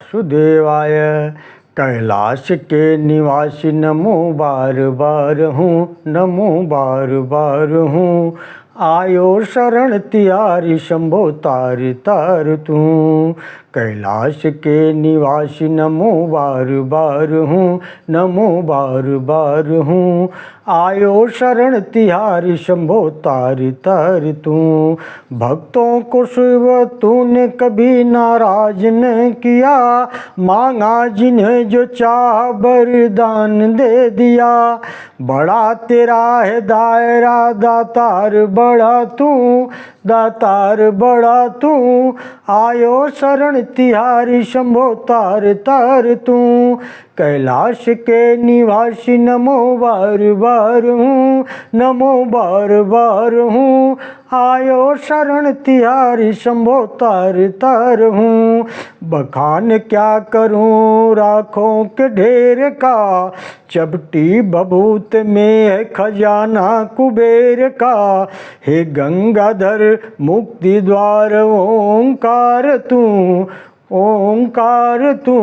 वासुदेवाय। कैलाश के निवासी नमो बार बार हूँ, नमो बार बार हूँ। आयो शरण तिहारी शंभो तार तार तू। कैलाश के निवासी नमो बार बार हूँ, नमो बार बार हूँ। आयो शरण तिहारी शंभो तार तार तू। भक्तों को शिव तूने कभी नाराज न किया, मांगा जिन्हें जो चाह वरदान दे दिया। बड़ा तेरा है दायरा दातार बड़ा तू, दातार बड़ा तू। आयो शरण तिहारी शंभो तार तार तू। कैलाश के निवासी नमो बार बार हूँ, नमो बार बार हूँ। आयो शरण तिहारी शंभो तार तार हूँ। बखान क्या करूँ राखों के ढेर का, चपटी बबूत में है खजाना कुबेर का। हे गंगाधर मुक्ति द्वार ओंकार तू, ओंकार तू।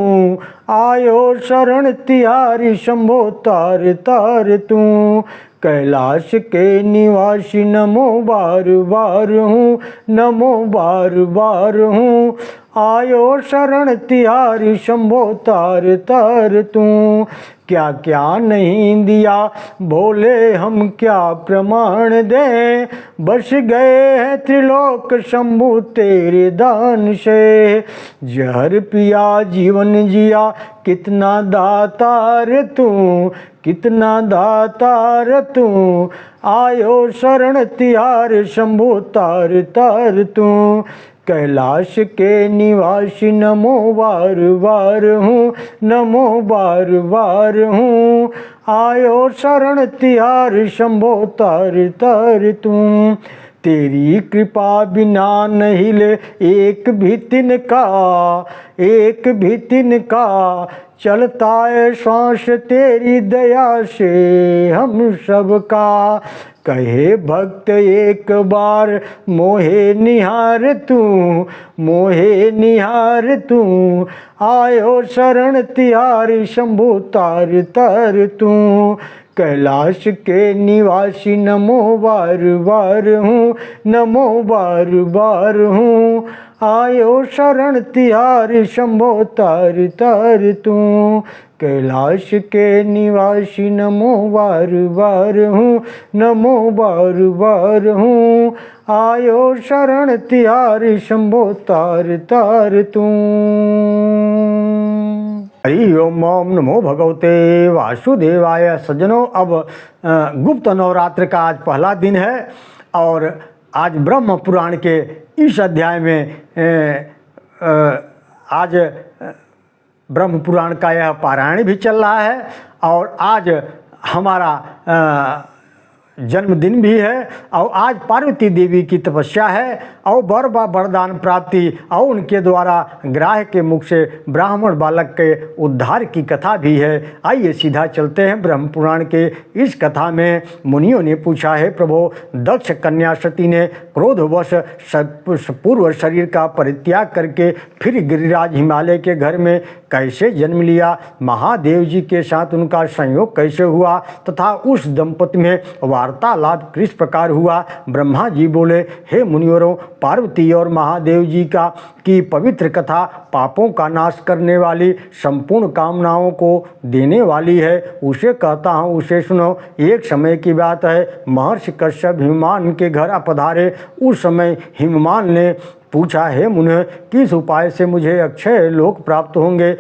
आयो शरण तिहारी शंभो तार तार तू। कैलाश के निवासी नमो बार बार हूँ, नमो बार बार हूँ। आयो शरण तिहारी शंभो तार तार तू। क्या क्या नहीं दिया बोले हम क्या प्रमाण दें, बस गए हैं त्रिलोक शंभु तेरे दान से। जहर पिया जीवन जिया कितना दातार तू, कितना दातार तू। आयो शरण तिहार शंभु तार तार तू। कैलाश के निवासी नमो बार बार हूँ, नमो बार बार हूँ। आयो शरण तिहार शंभो तार तार तू। तेरी कृपा बिना नहीं ले एक भी तिनका, एक भी तिनका। चलता है श्वास तेरी दया से हम सबका। कहे भक्त एक बार मोहे निहार तू, मोहे निहार तू। आयो शरण तिहारी शंभु तार तार तू। कैलाश के निवासी नमो बार बार हूँ, नमो बार बार हूँ। आयो शरण तिहारी शंभो तार तार तू। कैलाश के निवासी नमो बार बार हूँ, नमो बार बार हूँ। आयो शरण तिहारी शंभो तार तार तू। हरि ओम नमो भगवते वासुदेवाय। सज्जनों, अब गुप्त नवरात्र का आज पहला दिन है और आज ब्रह्म पुराण के इस अध्याय में आज ब्रह्म पुराण का यह पारायण भी चल रहा है और आज हमारा जन्मदिन भी है और आज पार्वती देवी की तपस्या है और वर व वरदान प्राप्ति और उनके द्वारा ग्राह के मुख से ब्राह्मण बालक के उद्धार की कथा भी है। आइए सीधा चलते हैं ब्रह्म पुराण के इस कथा में। मुनियों ने पूछा है प्रभु, दक्ष कन्या सती ने क्रोधवश पूर्व शरीर का परित्याग करके फिर गिरिराज हिमालय के घर में कैसे जन्म लिया, महादेव जी के साथ उनका संयोग कैसे हुआ तथा उस दंपति में वार्तालाप किस प्रकार हुआ। ब्रह्मा जी बोले, हे मुनिवरों, पार्वती और महादेव जी की पवित्र कथा पापों का नाश करने वाली, संपूर्ण कामनाओं को देने वाली है। उसे कहता हूँ, उसे सुनो। एक समय की बात है, महर्षि कश्यप हिममान के घर पधारे। उस समय हिममान ने पूछा, है मुने, किस उपाय से मुझे अक्षय लोक प्राप्त होंगे,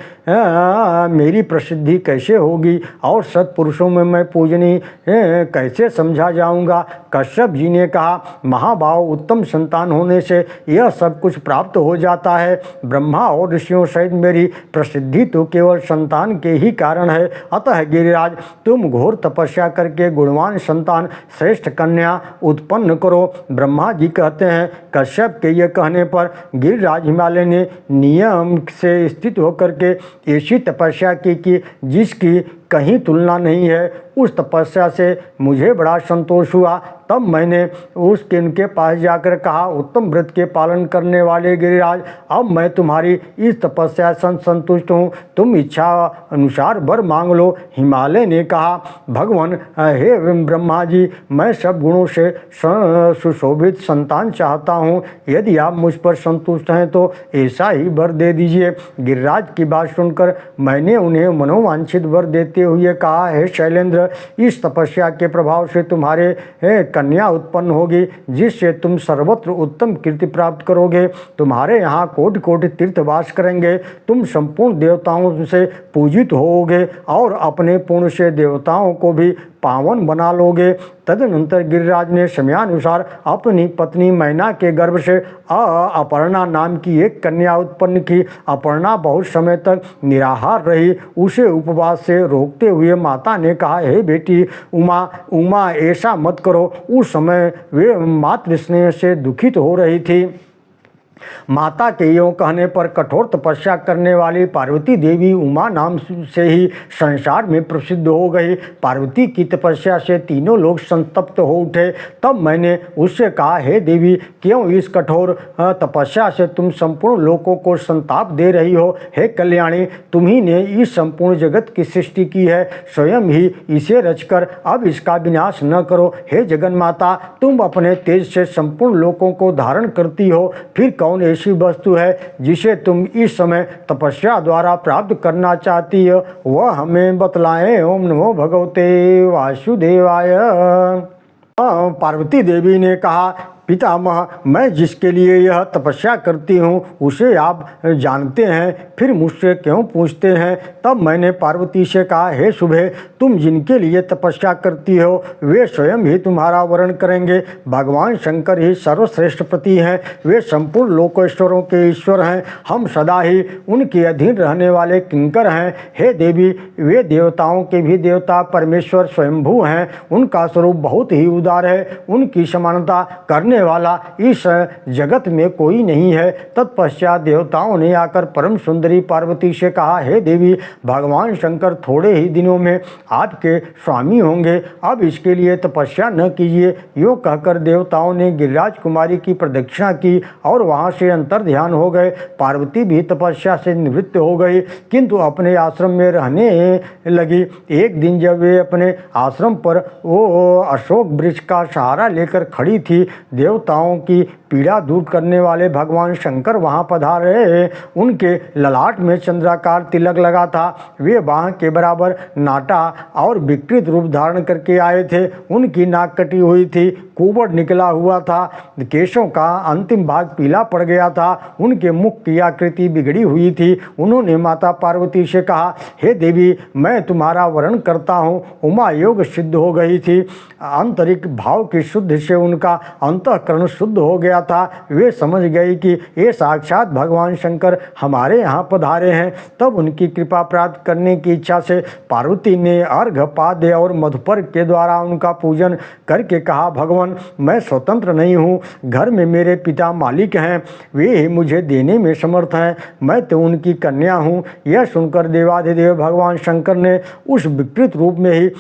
मेरी प्रसिद्धि कैसे होगी और सत्पुरुषों में मैं पूजनीय कैसे समझा जाऊंगा। कश्यप जी ने कहा, महाभाव, उत्तम संतान होने से यह सब कुछ प्राप्त हो जाता है। ब्रह्मा और ऋषियों सहित मेरी प्रसिद्धि तो केवल संतान के ही कारण है। अतः गिरिराज, तुम घोर तपस्या करके गुणवान संतान, श्रेष्ठ कन्या उत्पन्न करो। ब्रह्मा जी कहते हैं, कश्यप के ये कहने पर गिरिराज हिमालय ने नियम से स्थित होकर के ऐसी तपस्या की कि जिसकी कहीं तुलना नहीं है। उस तपस्या से मुझे बड़ा संतोष हुआ। तब मैंने उनके पास जाकर कहा, उत्तम व्रत के पालन करने वाले गिरिराज, अब मैं तुम्हारी इस तपस्या से संतुष्ट हूँ, तुम इच्छा अनुसार वर मांग लो। हिमालय ने कहा, भगवान हे ब्रह्मा जी, मैं सब गुणों से सुशोभित संतान चाहता हूँ, यदि आप मुझ पर संतुष्ट हैं तो ऐसा ही वर दे दीजिए। गिरिराज की बात सुनकर मैंने उन्हें मनोवांछित वर देते हुए कहा, हे शैलेंद्र, इस तपस्या के प्रभाव से तुम्हारे कन्या उत्पन्न होगी, जिससे तुम सर्वत्र उत्तम कीर्ति प्राप्त करोगे। तुम्हारे यहाँ कोटि कोटि तीर्थ वास करेंगे, तुम संपूर्ण देवताओं से पूजित होोगे और अपने पुण्य से देवताओं को भी पावन बना लोगे। तदनंतर गिरिराज ने समयानुसार अपनी पत्नी मैना के गर्भ से अपर्णा नाम की एक कन्या उत्पन्न की। अपर्णा बहुत समय तक निराहार रही। उसे उपवास से रोकते हुए माता ने कहा, हे बेटी उमा, ऐसा मत करो। उस समय वे मातृ स्नेह से दुखित हो रही थी। माता के यों कहने पर कठोर तपस्या करने वाली पार्वती देवी उमा नाम से ही संसार में प्रसिद्ध हो गई। पार्वती की तपस्या से तीनों लोग संतप्त हो उठे। तब मैंने उससे कहा, हे देवी, क्यों इस कठोर तपस्या से तुम संपूर्ण लोकों को संताप दे रही हो? हे कल्याणी, तुम्ही ने इस संपूर्ण जगत की सृष्टि की है, स्वयं ही इसे रचकर अब इसका विनाश न करो। हे जगन्माता, तुम अपने तेज से संपूर्ण लोकों को धारण करती हो, फिर कौन ऐसी वस्तु है जिसे तुम इस समय तपस्या द्वारा प्राप्त करना चाहती हो, वह हमें बतलाएं। ओम नमो भगवते वासुदेवाय। पार्वती देवी ने कहा, पितामह, मैं जिसके लिए यह तपस्या करती हूँ उसे आप जानते हैं, फिर मुझसे क्यों पूछते हैं? तब मैंने पार्वती से कहा, हे शुभे, तुम जिनके लिए तपस्या करती हो वे स्वयं ही तुम्हारा वरण करेंगे। भगवान शंकर ही सर्वश्रेष्ठ पति हैं, वे संपूर्ण लोकेश्वरों के ईश्वर हैं, हम सदा ही उनके अधीन रहने वाले किंकर हैं। हे देवी, वे देवताओं के भी देवता परमेश्वर स्वयंभू हैं, उनका स्वरूप बहुत ही उदार है, उनकी समानता करने वाला इस जगत में कोई नहीं है। तत्पश्चात देवताओं ने आकर परम सुंदरी पार्वती से कहा, हे देवी, भगवान शंकर थोड़े ही दिनों में आपके स्वामी होंगे, अब इसके लिए तपस्या न कीजिए। यूँ कहकर देवताओं ने गिरिराज कुमारी की प्रदक्षिणा की और वहाँ से अंतर ध्यान हो गए। पार्वती भी तपस्या से निवृत्त हो गई, किंतु अपने आश्रम में रहने लगी। एक दिन जब वे अपने आश्रम पर वो अशोक वृक्ष का सहारा लेकर खड़ी थी, देवताओं की पीड़ा दूर करने वाले भगवान शंकर वहां पधारे। उनके ललाट में चंद्राकार तिलक लगा था। वे बाह के बराबर नाटा और विकृत रूप धारण करके आए थे। उनकी नाक कटी हुई थी, कुबड़ निकला हुआ था, केशों का अंतिम भाग पीला पड़ गया था, उनके मुख की आकृति बिगड़ी हुई थी। उन्होंने माता पार्वती से कहा, हे देवी, मैं तुम्हारा वरण करता हूँ। उमा योग सिद्ध हो गई थी, आंतरिक भाव की शुद्ध से उनका अंतःकरण शुद्ध हो गया था। वे समझ गई कि ये साक्षात भगवान शंकर हमारे यहाँ पधारे हैं। तब उनकी कृपा प्राप्त करने की इच्छा से पार्वती ने अर्घ्यपाद्य और मधुपर के द्वारा उनका पूजन करके कहा, भगवान, मैं स्वतंत्र नहीं हूँ, घर में मेरे पिता मालिक हैं, वे ही मुझे देने में समर्थ हैं, मैं तो उनकी कन्या हूँ। यह सुनकर देवाधिदेव भगवान शंकर ने उस विकृत रूप में ही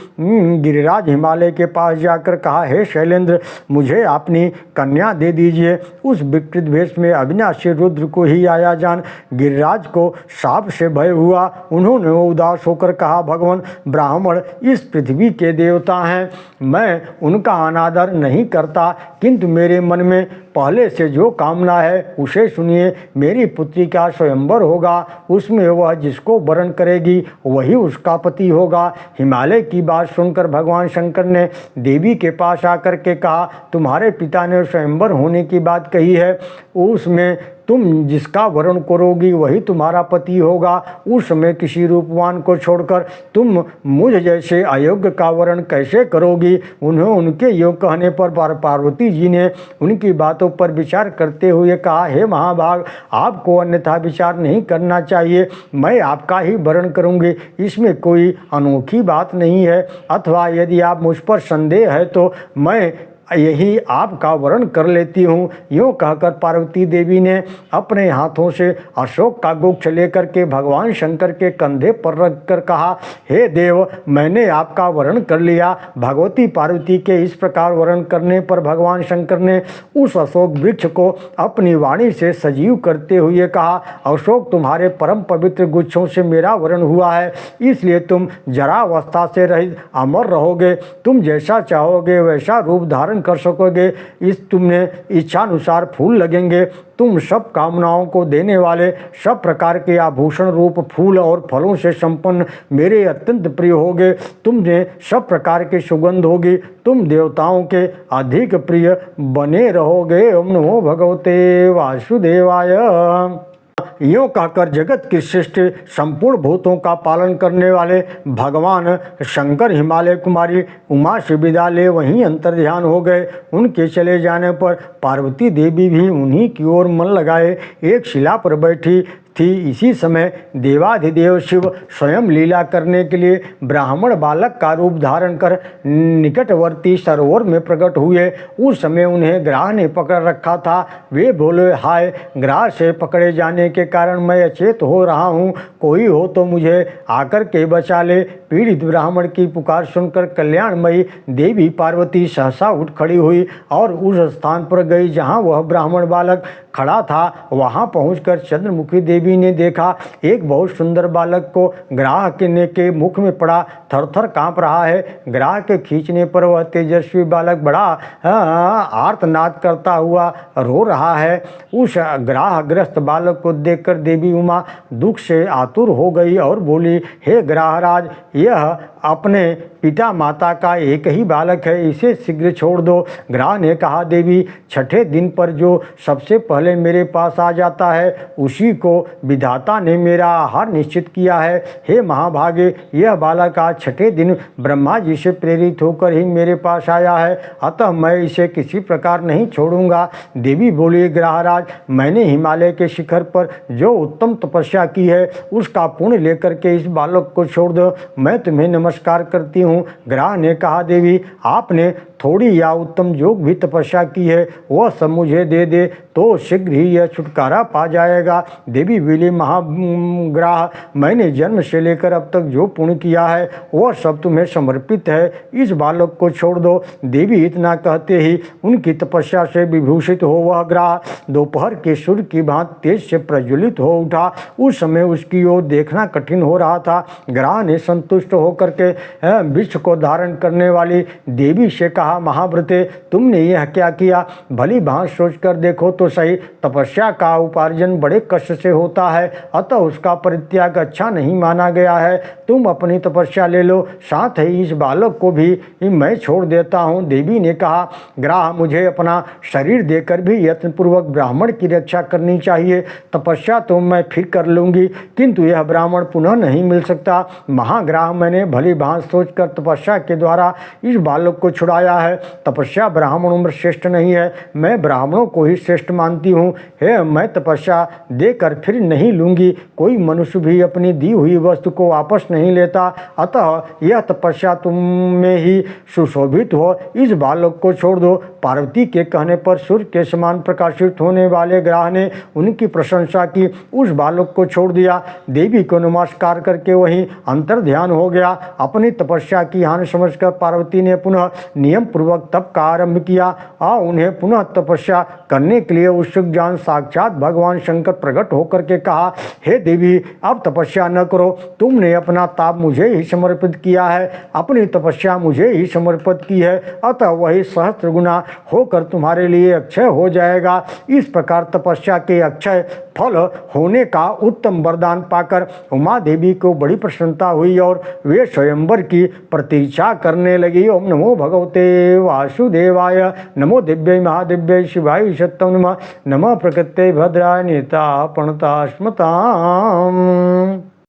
गिरिराज हिमालय के पास जाकर कहा, हे शैलेंद्र, मुझे अपनी कन्या दे दीजिए। उस विकृत वेश में अविनाशी रुद्र को ही आया जान गिरिराज को शाप से भय हुआ। उन्होंने उदास होकर कहा, भगवान, ब्राह्मण इस पृथ्वी के देवता हैं, मैं उनका अनादर नहीं करता, किंतु मेरे मन में पहले से जो कामना है उसे सुनिए। मेरी पुत्री का स्वयंवर होगा, उसमें वह जिसको वरण करेगी वही उसका पति होगा। हिमालय की बात सुनकर भगवान शंकर ने देवी के पास आकर के कहा, तुम्हारे पिता ने स्वयंवर होने की बात कही है, उसमें तुम जिसका वरण करोगी वही तुम्हारा पति होगा। उस समय किसी रूपवान को छोड़कर तुम मुझ जैसे अयोग्य का वरण कैसे करोगी? उनके योग कहने पर पार्वती जी ने उनकी बातों पर विचार करते हुए कहा, हे महाभाग, आपको अन्यथा विचार नहीं करना चाहिए, मैं आपका ही वरण करूंगी, इसमें कोई अनोखी बात नहीं है। अथवा यदि आप मुझ पर संदेह है तो मैं यही आपका वर्ण कर लेती हूँ। यूँ कहकर पार्वती देवी ने अपने हाथों से अशोक का गुच्छ लेकर के भगवान शंकर के कंधे पर रख कर कहा, हे देव, मैंने आपका वर्ण कर लिया। भगवती पार्वती के इस प्रकार वर्ण करने पर भगवान शंकर ने उस अशोक वृक्ष को अपनी वाणी से सजीव करते हुए कहा, अशोक, तुम्हारे परम पवित्र गुच्छों से मेरा वर्ण हुआ है, इसलिए तुम जरावस्था से रहित अमर रहोगे। तुम जैसा चाहोगे वैसा रूप धारण कर सकोगे। इस तुमने इच्छानुसार फूल लगेंगे। तुम सब कामनाओं को देने वाले, सब प्रकार के आभूषण रूप फूल और फलों से संपन्न मेरे अत्यंत प्रिय होगे। तुमने सब प्रकार की सुगंध होगी। तुम देवताओं के अधिक प्रिय बने रहोगे। ओम नमो भगवते वासुदेवाय। यूँ कहकर जगत की सृष्टि, संपूर्ण भूतों का पालन करने वाले भगवान शंकर हिमालय कुमारी उमा से विदा ले वहीं अंतर्ध्यान हो गए। उनके चले जाने पर पार्वती देवी भी उन्हीं की ओर मन लगाए एक शिला पर बैठी थी। इसी समय देवाधिदेव शिव स्वयं लीला करने के लिए ब्राह्मण बालक का रूप धारण कर निकटवर्ती सरोवर में प्रकट हुए। उस समय उन्हें ग्राह ने पकड़ रखा था। वे बोले, हाय, ग्राह से पकड़े जाने के कारण मैं अचेत हो रहा हूँ, कोई हो तो मुझे आकर के बचा ले। पीड़ित ब्राह्मण की पुकार सुनकर कल्याणमयी देवी पार्वती सहसा उठ खड़ी हुई और उस स्थान पर गई जहाँ वह ब्राह्मण बालक खड़ा था। वहाँ पहुँचकर चंद्रमुखी देवी ने देखा एक बहुत सुंदर बालक को ग्राह के मुख में पड़ा थर थर काँप रहा है। ग्राह के खींचने पर वह तेजस्वी बालक बड़ा आर्तनाद करता हुआ रो रहा है। उस ग्राहग्रस्त बालक को देखकर देवी उमा दुख से आतुर हो गई और बोली, हे ग्राहराज, यह अपने पिता माता का एक ही बालक है, इसे शीघ्र छोड़ दो। ग्राह ने कहा, देवी, छठे दिन पर जो सबसे पहले मेरे पास आ जाता है उसी को विधाता ने मेरा आहार निश्चित किया है। हे महाभागे, यह बालक आज छठे दिन ब्रह्मा जी से प्रेरित होकर ही मेरे पास आया है, अतः मैं इसे किसी प्रकार नहीं छोड़ूंगा। देवी बोली, ग्राहराज, मैंने हिमालय के शिखर पर जो उत्तम तपस्या की है उसका पुण्य लेकर के इस बालक को छोड़ दो, मैं तुम्हें नमस्कार करती हूँ। ग्राह ने कहा, देवी, आपने थोड़ी या उत्तम जो भी तपस्या की है वह सब मुझे दे दे तो शीघ्र ही यह छुटकारा पा जाएगा। देवी बोली, महाग्राह, मैंने जन्म से लेकर अब तक जो पुण्य किया है वह सब तुम्हें समर्पित है, इस बालक को छोड़ दो। देवी इतना कहते ही उनकी तपस्या से विभूषित हो वह ग्राह दोपहर के सूर्य की भांति तेज से प्रज्वलित हो उठा। उस समय उसकी ओर देखना कठिन हो रहा था। ग्राह ने संतुष्ट होकर के विश्व को धारण करने वाली देवी से कहा, महाव्रते, तुमने यह क्या किया? भली भांति सोच कर देखो तो सही। तपस्या का उपार्जन बड़े कष्ट से होता है, अतः उसका परित्याग अच्छा नहीं माना गया है। तुम अपनी तपस्या ले लो, साथ ही इस बालक को भी मैं छोड़ देता हूँ। देवी ने कहा, ग्राह, मुझे अपना शरीर देकर भी यत्नपूर्वक ब्राह्मण की रक्षा करनी चाहिए। तपस्या तो मैं फिर कर लूँगी, किंतु यह ब्राह्मण पुनः नहीं मिल सकता। महाग्राह, मैंने भली भांति सोचकर तपस्या के द्वारा इस बालक को छुड़ाया है। तपस्या ब्राह्मणों में श्रेष्ठ नहीं है, मैं ब्राह्मणों को ही श्रेष्ठ मानती हूँ। हे, मैं तपस्या देकर फिर नहीं लूँगी। कोई मनुष्य भी अपनी दी हुई वस्तु को वापस नहीं लेता, अतः यह तपस्या तुम में ही सुशोभित हो। इस बालक को छोड़ दो। पार्वती के कहने पर सूर्य के समान प्रकाशित होने वाले ग्राह ने उनकी प्रशंसा की, उस बालक को छोड़ दिया। देवी को नमस्कार करके वहीं अंतर्ध्यान हो गया। अपनी तपस्या की हानि समझकर पार्वती ने पुनः नियम पूर्वक तप का आरंभ किया और उन्हें पुनः तपस्या करने के लिए उत्सुक जान साक्षात भगवान शंकर प्रकट होकर के कहा, हे देवी, अब तपस्या न करो, तुमने अपना ताप मुझे ही समर्पित किया है, अपनी तपस्या मुझे ही समर्पित की है, अतः वही सहस्त्र गुना होकर तुम्हारे लिए अक्षय हो जाएगा। इस प्रकार तपस्या के अक्षय फल होने का उत्तम वरदान पाकर उमा देवी को बड़ी प्रसन्नता हुई और वे स्वयंवर की प्रतीक्षा करने लगी। ओम नमो भगवते वासुदेवाय, नमो दिव्य महादिव्य शिवाय सत्यम नमः, नमः प्रकृते भद्राय नेता प्रणता स्मताम्।